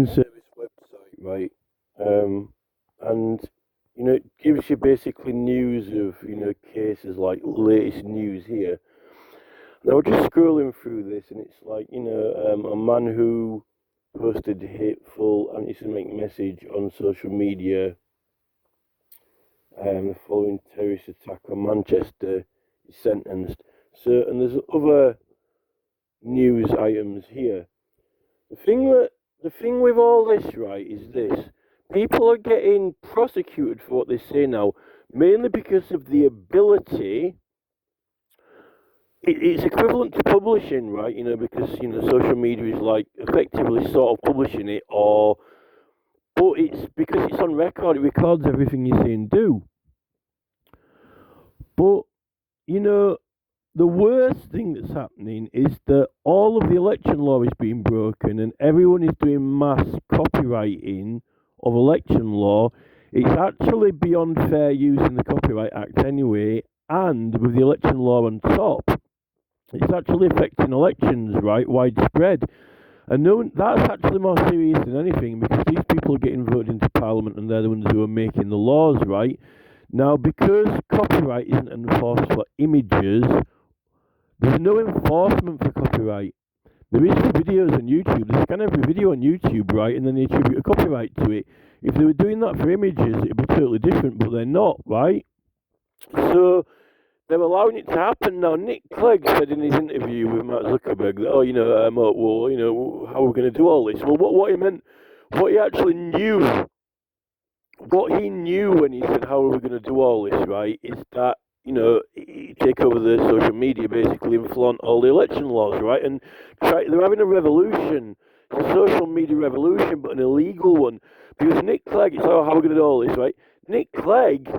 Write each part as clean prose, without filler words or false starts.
service website, right? Um, and it gives you basically news of cases like latest news here. And I was just scrolling through this, and it's like a man who posted hateful anti-Semitic message on social media following terrorist attack on Manchester is sentenced. So, and there's other news items here. The thing that the thing with all this, right, is this: people are getting prosecuted for what they say now, mainly because of the ability. It's equivalent to publishing, right? Because social media is like effectively sort of publishing it, or but it's because it's on record. It records everything you say and do. But you know, the worst thing that's happening is that all of the election law is being broken and everyone is doing mass copywriting of election law. It's actually beyond fair use in the Copyright Act anyway, and with the election law on top, it's actually affecting elections, right, widespread. And no, that's actually more serious than anything because these people are getting voted into Parliament and they're the ones who are making the laws, right? Now, because copyright isn't enforced for images, there's no enforcement for copyright. There is for videos on YouTube. They scan every video on YouTube, right, and then they attribute a copyright to it. If they were doing that for images, it'd be totally different, but they're not, right? So they're allowing it to happen now. Nick Clegg said in his interview with Mark Zuckerberg that, how are we going to do all this? Well, what he meant, what he actually knew, what he knew when he said, how are we going to do all this, right, is that take over the social media basically and flaunt all the election laws, right? And they're having a revolution, a social media revolution, but an illegal one. Because Nick Clegg, it's like, how are we going to do all this, right? Nick Clegg,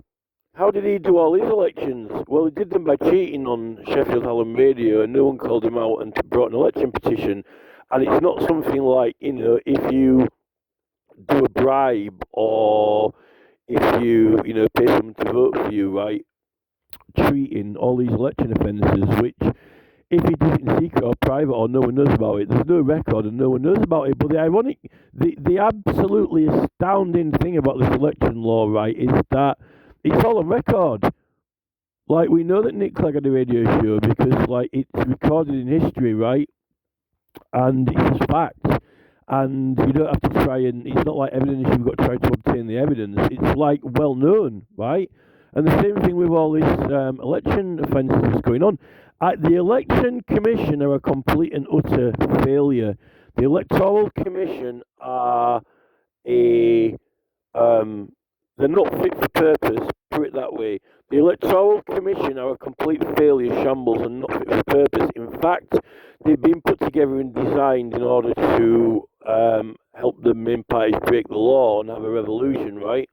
how did he do all these elections? Well, he did them by cheating on Sheffield Hallam Radio, and no one called him out and brought an election petition. And it's not something like, if you do a bribe or if you pay someone to vote for you, right? Treating all these election offences, which if he did it in secret or private or no one knows about it, there's no record and no one knows about it. But the absolutely astounding thing about this election law, right, is that it's all on record. Like, we know that Nick Clegg had a radio show because, like, it's recorded in history, right? And it's just fact. And you don't have to try and, it's not like evidence you've got to try to obtain the evidence. It's, like, well known, right? And the same thing with all these election offences that's going on. The Election Commission are a complete and utter failure. The Electoral Commission are they're not fit for purpose, put it that way. The Electoral Commission are a complete failure, shambles, and not fit for purpose. In fact, they've been put together and designed in order to help the main parties break the law and have a revolution, right?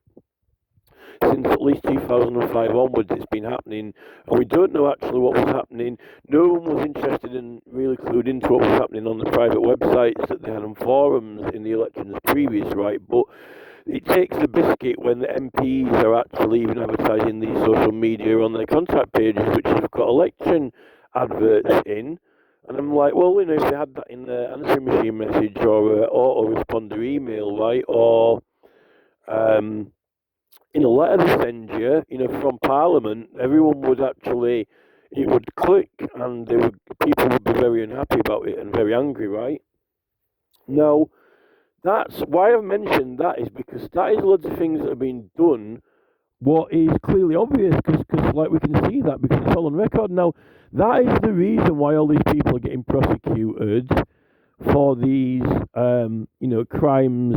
Since at least 2005 onwards, it's been happening, and we don't know actually what was happening. No one was interested in really clued into what was happening on the private websites that they had on forums in the elections previous, right? But it takes the biscuit when the MPs are actually even advertising these social media on their contact pages, which have got election adverts in. And I'm like, well, if they had that in the answering machine message or autoresponder email, right, or in a letter they send you, from Parliament, everyone would actually, it would click, and people would be very unhappy about it and very angry, right? Now, that's why I've mentioned that is because that is loads of things that have been done. What is clearly obvious, because like we can see that because it's all on record now. That is the reason why all these people are getting prosecuted for these, crimes,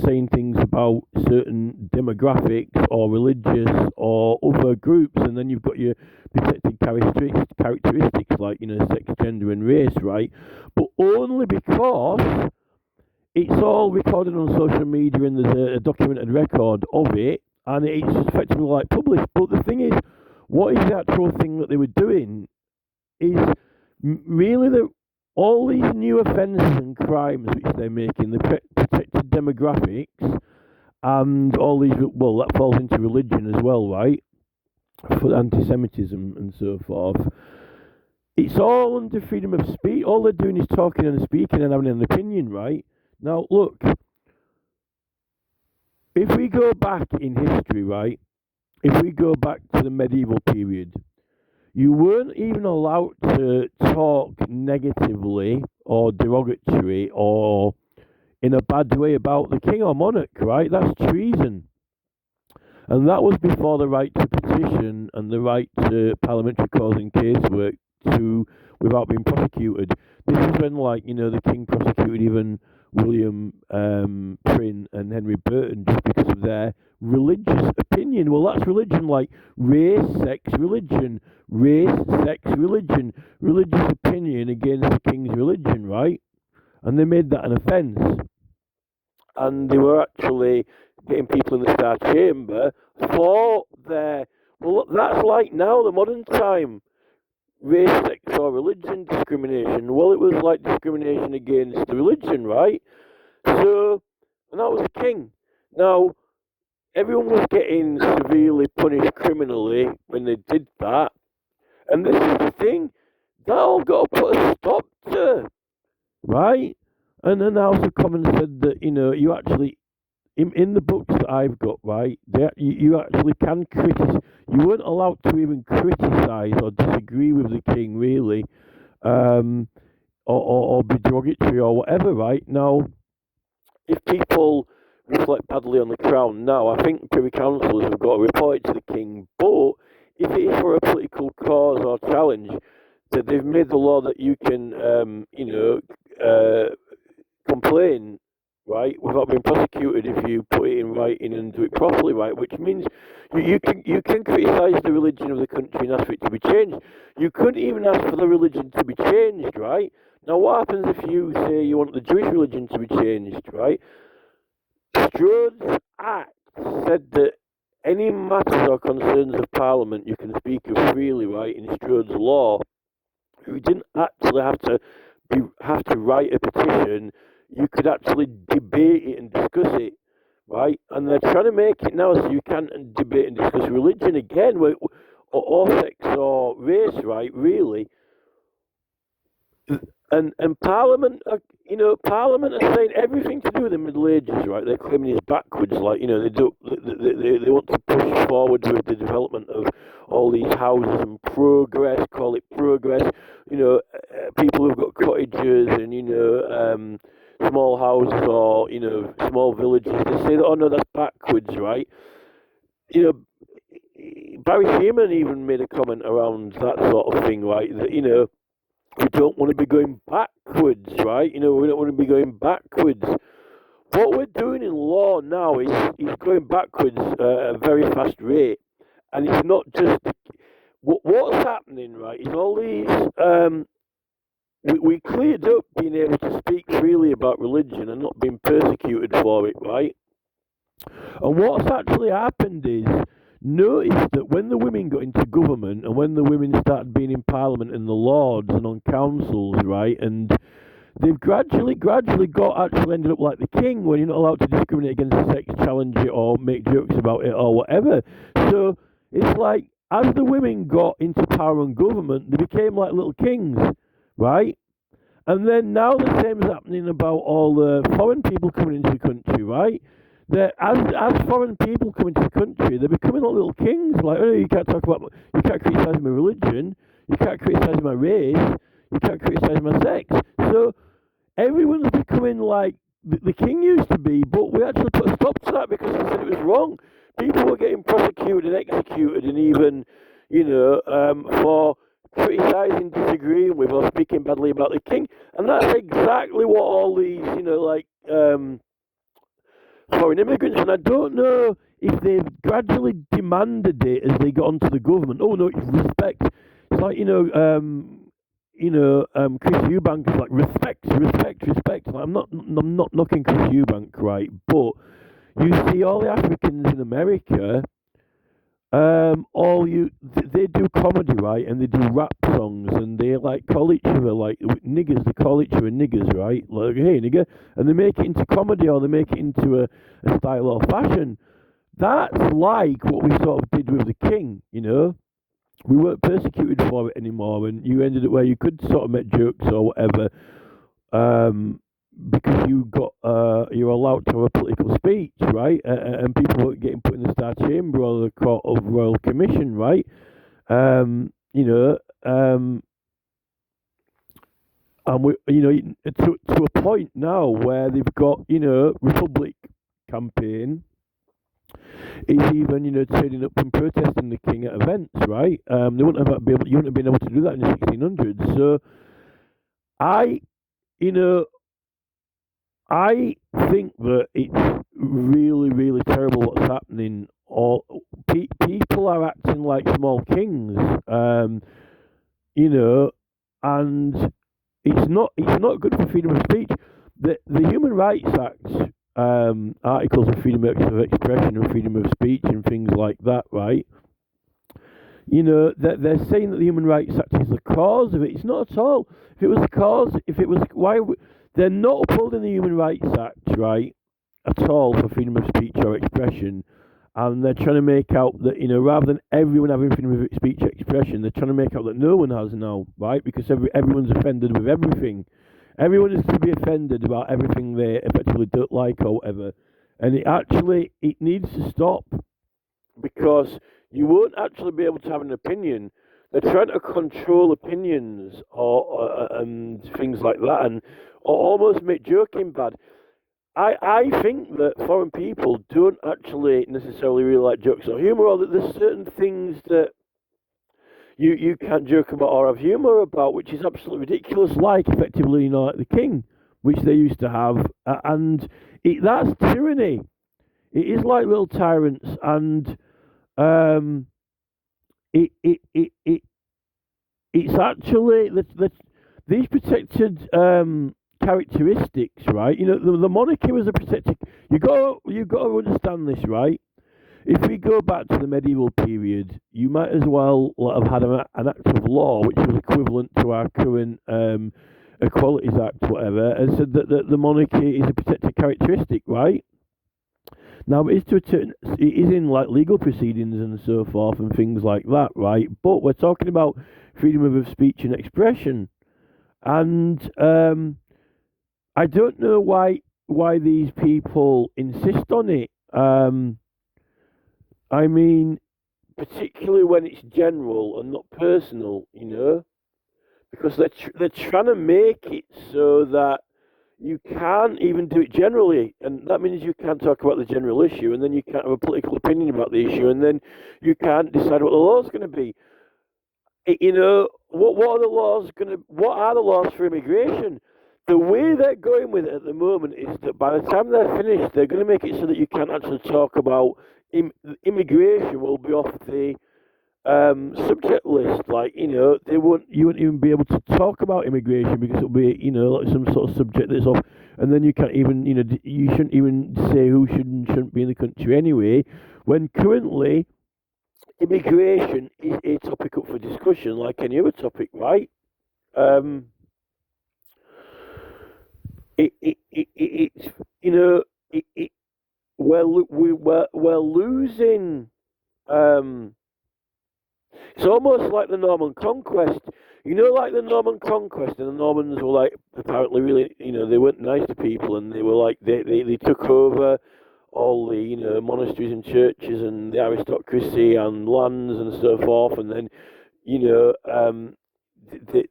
saying things about certain demographics or religious or other groups, and then you've got your protected characteristics like, sex, gender, and race, right? But only because it's all recorded on social media and there's a documented record of it, and it's effectively like published. But the thing is, what is the actual thing that they were doing is really that all these new offences and crimes which they're making, the protected demographics, and all these, well, that falls into religion as well, right? For anti-Semitism and so forth. It's all under freedom of speech. All they're doing is talking and speaking and having an opinion, right? Now, look, if we go back in history, right? If we go back to the medieval period, you weren't even allowed to talk negatively or derogatory or in a bad way about the king or monarch, right? That's treason. And that was before the right to petition and the right to parliamentary cause and casework to without being prosecuted. This is when, like, the king prosecuted even William Prynne and Henry Burton just because of their religious opinion. Well, that's religion, like race, sex, religion, religious opinion against the king's religion, right? And they made that an offence. And they were actually getting people in the Star Chamber for their. Well, that's like now, the modern time. Race, sex, or religion discrimination. Well, it was like discrimination against the religion, right? So, and that was the king. Now, everyone was getting severely punished criminally when they did that. And this is the thing, that all got to put a stop to, right? And then the House of Commons said that, you actually, in the books that I've got, right, you actually can criticize. You weren't allowed to even criticize or disagree with the king, really, or be derogatory or whatever, right? Now, if people reflect badly on the crown now, I think privy councillors have got to report it to the king. But if it is for a political cause or challenge, that they've made the law that you can, complain, right, without being prosecuted if you put it in writing and do it properly, right? Which means you can criticise the religion of the country and ask for it to be changed. You couldn't even ask for the religion to be changed, right? Now, what happens if you say you want the Jewish religion to be changed, right? Strode's Act said that any matters or concerns of Parliament you can speak of freely, right, in Strode's law. You didn't actually have to write a petition. You could actually debate it and discuss it, right? And they're trying to make it now so you can't debate and discuss religion again, or sex or race, right? Really, and Parliament, Parliament are saying everything to do with the Middle Ages, right? They're claiming it's backwards, like they want to push forward with the development of all these houses and progress, call it progress. People who've got cottages and small houses or small villages. They say that, oh no, that's backwards, right? You know, Barry Sheeman even made a comment around that sort of thing, right? That we don't want to be going backwards, right? We don't want to be going backwards. What we're doing in law now is going backwards at a very fast rate. And it's not just. What's happening, right, is all these. We cleared up being able to speak freely about religion and not being persecuted for it, right? And what's actually happened is, notice that when the women got into government and when the women started being in Parliament and the Lords and on councils, right, and they've gradually ended up like the king, when you're not allowed to discriminate against sex, challenge it, or make jokes about it, or whatever. So it's like, as the women got into power and government, they became like little kings, right? And then now the same is happening about all the foreign people coming into the country, right? As foreign people come into the country, they're becoming like little kings. Like, oh, you can't criticize my religion, you can't criticize my race, you can't criticize my sex. So everyone's becoming like the king used to be, but we actually put a stop to that because they said it was wrong. People were getting prosecuted and executed, and even, for criticising, disagreeing with, or speaking badly about the king. And that's exactly what all these, foreign immigrants, and I don't know if they've gradually demanded it as they got onto the government. Oh no, it's respect. It's like Chris Eubank is like respect. Like, I'm not knocking Chris Eubank, right? But you see all the Africans in America. They do comedy, right, and they do rap songs, and they like call each other like niggers. They call each other niggers, right? Like, hey, nigger, and they make it into comedy, or they make it into a style or fashion. That's like what we sort of did with the king, We weren't persecuted for it anymore, and you ended up where you could sort of make jokes or whatever. because you're allowed to have a political speech, right? And people weren't getting put in the Star Chamber or the Court of Royal Commission, right? You know, and to a point now where they've got, Republic campaign is even, turning up and protesting the king at events, right? They wouldn't have you wouldn't have been able to do that in the 1600s. So I, you know, I think that it's really, really terrible what's happening. All people are acting like small kings, you know, and it's not good for freedom of speech. The Human Rights Act, articles of freedom of expression and freedom of speech and things like that, right? They're saying that the Human Rights Act is the cause of it. It's not at all. If it was the cause, if it was they're not upholding the Human Rights Act, right, at all for freedom of speech or expression, and they're trying to make out that rather than everyone having freedom of speech or expression, they're trying to make out that no one has now, right? Because everyone's offended with everything. Everyone is to be offended about everything they effectively don't like or whatever, and it needs to stop because you won't actually be able to have an opinion. They're trying to control opinions or and things like that, and or almost make joking bad. I think that foreign people don't actually necessarily really like jokes or humour, or that there's certain things that you can't joke about or have humour about, which is absolutely ridiculous, like effectively, like the king, which they used to have, and that's tyranny. It is like little tyrants, and um, it it it it it's actually these protected characteristics, right? The monarchy was a protected. You got to understand this, right? If we go back to the medieval period, you might as well have had an act of law which was equivalent to our current Equalities Act, whatever, and said that the monarchy is a protected characteristic, right? Now, it is in like legal proceedings and so forth and things like that, right? But we're talking about freedom of speech and expression, and I don't know why these people insist on it. I mean, particularly when it's general and not personal, because they're trying to make it so that you can't even do it generally, and that means you can't talk about the general issue, and then you can't have a political opinion about the issue, and then you can't decide what the law's going to be. What are the laws going to? What are the laws for immigration? The way they're going with it at the moment is that by the time they're finished, they're going to make it so that you can't actually talk about immigration. Will be off the subject list. Like you won't even be able to talk about immigration because it'll be like some sort of subject that's off, and then you can't even you shouldn't even say who should and shouldn't be in the country anyway. When currently immigration is a topic up for discussion, like any other topic, right? Um, it's it, it we're losing. Um, it's almost like the Norman Conquest. Like the Norman Conquest, and the Normans were like apparently really, they weren't nice to people, and they were like they took over all the monasteries and churches and the aristocracy and lands and so forth, and then you know the,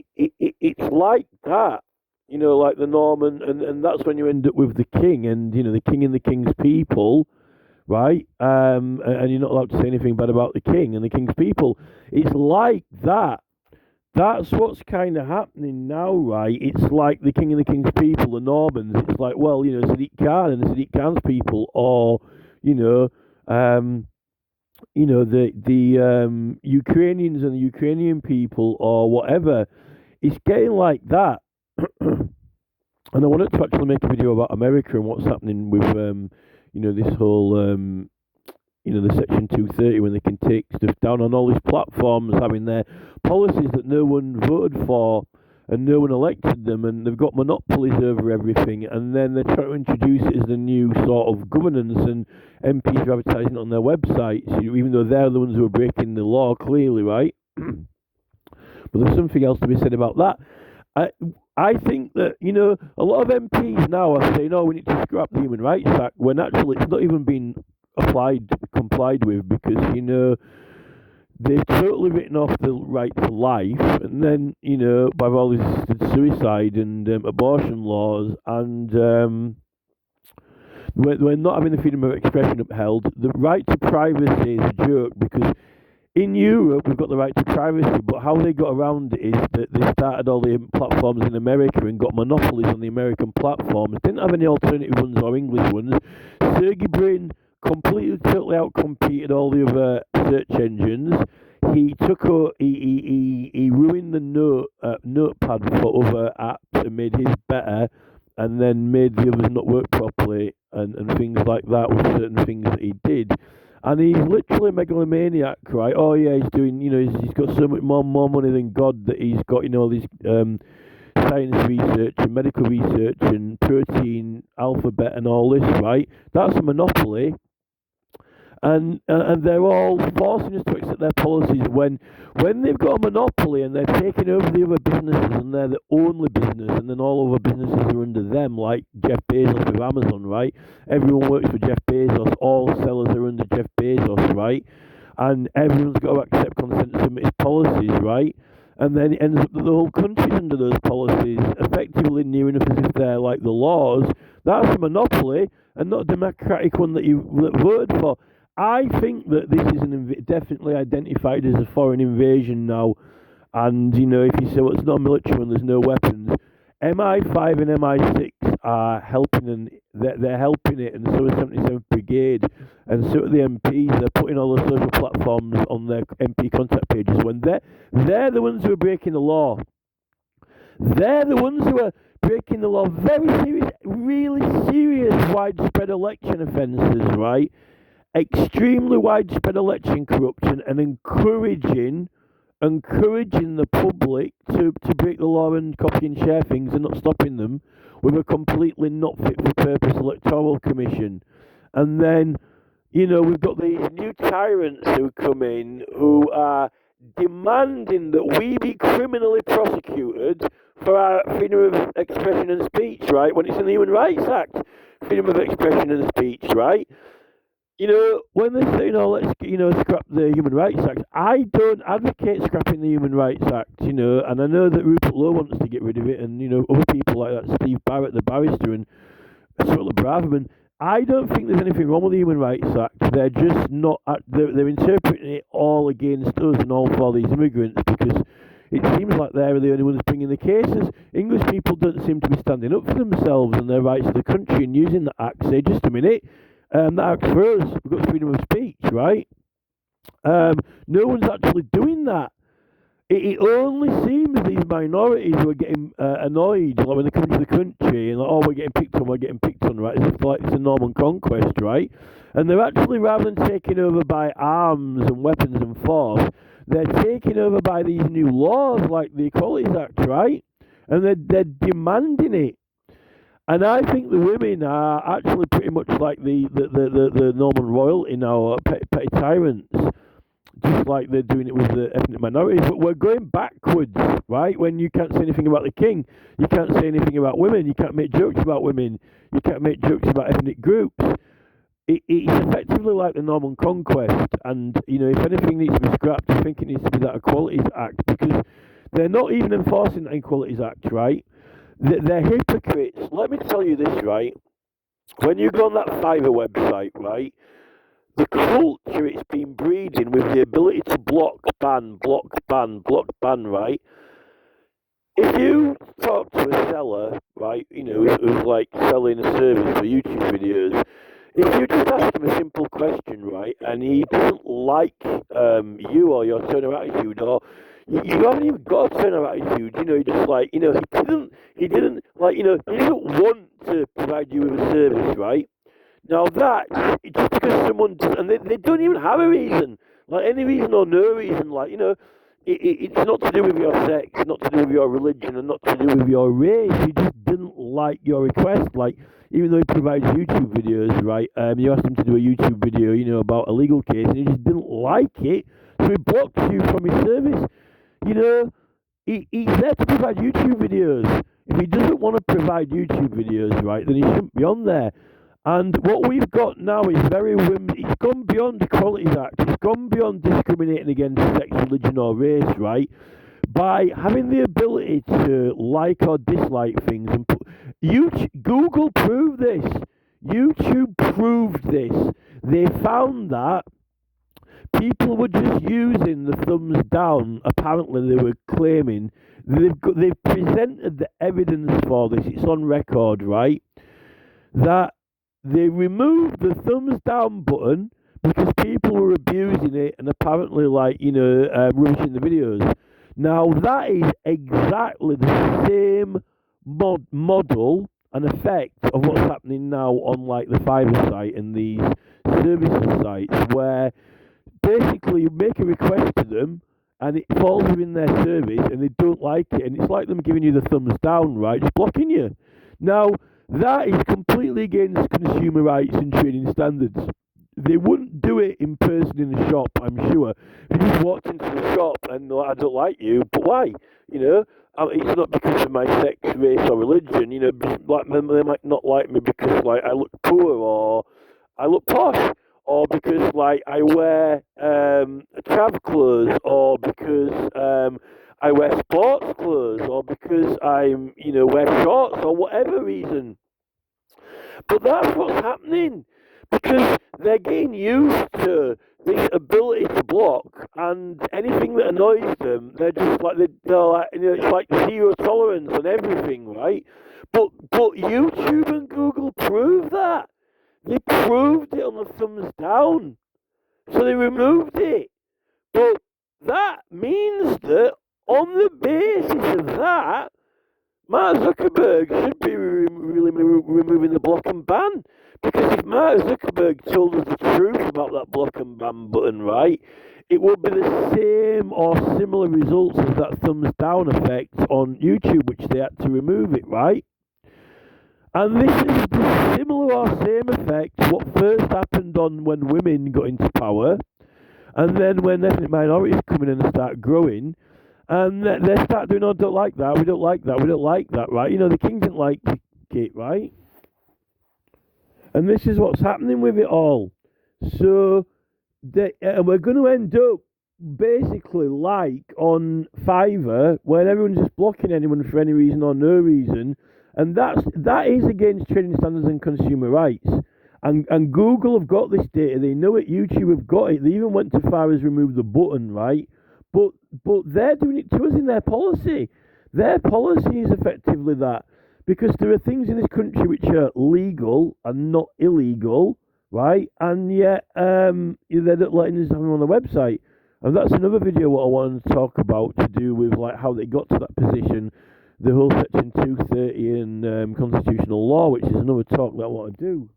it's like that, like the Norman, and that's when you end up with the king, and the king and the king's people, right? And you're not allowed to say anything bad about the king and the king's people. It's like that. That's what's kind of happening now, right? It's like the king and the king's people, the Normans. It's like, well, Sadiq Khan and the Sadiq Khan's people, or you know, um, the Ukrainians and the Ukrainian people, or whatever. It's getting like that. And I wanted to actually make a video about America and what's happening with, this whole, the Section 230, when they can take stuff down on all these platforms, having their policies that no one voted for and no one elected them, and they've got monopolies over everything, and then they're trying to introduce it as the new sort of governance, and MPs are advertising it on their websites, even though they're the ones who are breaking the law, clearly, right? But there's something else to be said about that. I think that, a lot of MPs now are saying, oh, we need to scrap the Human Rights Act, when actually it's not even been complied with, because, they've totally written off the right to life, and then, by all this assisted suicide and abortion laws, and we're not having the freedom of expression upheld. The right to privacy is a joke, because in Europe, we've got the right to privacy, but how they got around it is that they started all the platforms in America and got monopolies on the American platforms. Didn't have any alternative ones or English ones. Sergey Brin completely, totally outcompeted all the other search engines. He took he ruined the notepad for other apps and made his better, and then made the others not work properly, and things like that with certain things that he did. And he's literally a megalomaniac, right? Oh yeah, he's doing, he's got so much more money than God, that he's got, all this science research and medical research and protein alphabet and all this, right? That's a monopoly, and they're all forcing us to accept their policies, when they've got a monopoly and they're taking over the other businesses and they're the only business, and then all other businesses are under them, like Jeff Bezos with Amazon, right? Everyone works for Jeff Bezos, all sellers are under Jeff Bezos, right? And everyone's got to accept consent to submit his policies, right? And then it ends up that the whole country's under those policies, effectively near enough as if they're like the laws. That's a monopoly, and not a democratic one that you voted for. I think that this is definitely identified as a foreign invasion now. And, if you say, well, it's not a military one, there's no weapons. MI5 and MI6 are helping, and they're helping it, and so is 77th Brigade, and so are the MPs. They're putting all the social platforms on their MP contact pages, when they're the ones who are breaking the law. They're the ones who are breaking the law. Very serious, really serious, widespread election offences, right? Extremely widespread election corruption, and encouraging the public to break the law and copy and share things, and not stopping them with a completely not fit for purpose electoral commission. And then, we've got these new tyrants who come in, who are demanding that we be criminally prosecuted for our freedom of expression and speech, right? When it's in the Human Rights Act, freedom of expression and speech, right? When they say, let's, scrap the Human Rights Act, I don't advocate scrapping the Human Rights Act, and I know that Rupert Lowe wants to get rid of it, and, other people like that, Steve Barrett, the barrister, and Sutler Braverman. I don't think there's anything wrong with the Human Rights Act. They're just not, they're interpreting it all against us and all for these immigrants, because it seems like they're the only ones bringing the cases. English people don't seem to be standing up for themselves and their rights to the country and using the act. Say, just a minute. That act's for us. We've got freedom of speech, right? No one's actually doing that. It only seems these minorities who are getting annoyed, like when they come to the country, and like, oh, we're getting picked on, right? As if like it's a Norman conquest, right? And they're actually, rather than taking over by arms and weapons and force, they're taking over by these new laws, like the Equalities Act, right? And they're demanding it. And I think the women are actually pretty much like the Norman royalty now, petty tyrants, just like they're doing it with the ethnic minorities. But we're going backwards, right? When you can't say anything about the king, you can't say anything about women, you can't make jokes about women, you can't make jokes about ethnic groups. It's effectively like the Norman conquest. And, if anything needs to be scrapped, I think it needs to be that Equalities Act, because they're not even enforcing that Equalities Act, right? They're hypocrites. Let me tell you this, right? When you go on that Fiverr website, right, the culture it's been breeding with the ability to block, ban, right? If you talk to a seller, right, who's like selling a service for YouTube videos, if you just ask him a simple question, right, and he doesn't like you or your tone of attitude, or you haven't even got a tone of attitude, just like, he didn't want to provide you with a service, right? Now that, just because someone, and they don't even have a reason, like any reason or no reason, like, it's not to do with your sex, not to do with your religion, and not to do with your race. He just didn't like your request. Like, even though he provides YouTube videos, right? You asked him to do a YouTube video, about a legal case, and he just didn't like it, so he blocked you from his service. He's there to provide YouTube videos. If he doesn't want to provide YouTube videos, right, then he shouldn't be on there. And what we've got now is it's gone beyond the Equaluties Act. It's gone beyond discriminating against sex, religion, or race, right? By having the ability to like or dislike things, and Google proved this. YouTube proved this. They found that people were just using the thumbs down. Apparently, they were claiming they've presented the evidence for this. It's on record, right? That they removed the thumbs down button because people were abusing it and apparently, rushing the videos. Now, that is exactly the same model and effect of what's happening now on, like, the Fiverr site and these services sites, where basically you make a request to them and it falls within their service and they don't like it, and it's like them giving you the thumbs down, right? Just blocking you. Now, that is completely against consumer rights and trading standards. They wouldn't do it in person in the shop, I'm sure. If you just walked into the shop and they're like, I don't like you, but why? It's not because of my sex, race, or religion. Like, they might not like me because, like, I look poor or I look posh, or because, like, I wear travel clothes, or because I wear sports clothes, or because I'm, wear shorts, or whatever reason. But that's what's happening, because they're getting used to this ability to block, and anything that annoys them, they're just like, they're like, it's like zero tolerance on everything, right? But YouTube and Google prove that. They proved it on the thumbs down. So they removed it. But that means that on the basis of that, Mark Zuckerberg should be removing the block and ban. Because if Mark Zuckerberg told us the truth about that block and ban button, right, it would be the same or similar results as that thumbs down effect on YouTube, which they had to remove it, right? And this is the similar or same effect to what first happened on when women got into power, and then when ethnic minorities come in and start growing, and they start doing, oh, don't like that, we don't like that, we don't like that, right? The king didn't like it, right? And this is what's happening with it all. So, we're going to end up basically like on Fiverr, where everyone's just blocking anyone for any reason or no reason, and that is against trading standards and consumer rights. And Google have got this data. They know it. YouTube have got it. They even went as far as remove the button, right? But they're doing it to us in their policy. Their policy is effectively that, because there are things in this country which are legal and not illegal, right? And yet they're not letting us have them on the website. And that's another video what I wanted to talk about, to do with, like, how they got to that position, the whole Section 230 and constitutional law, which is another talk that I want to do.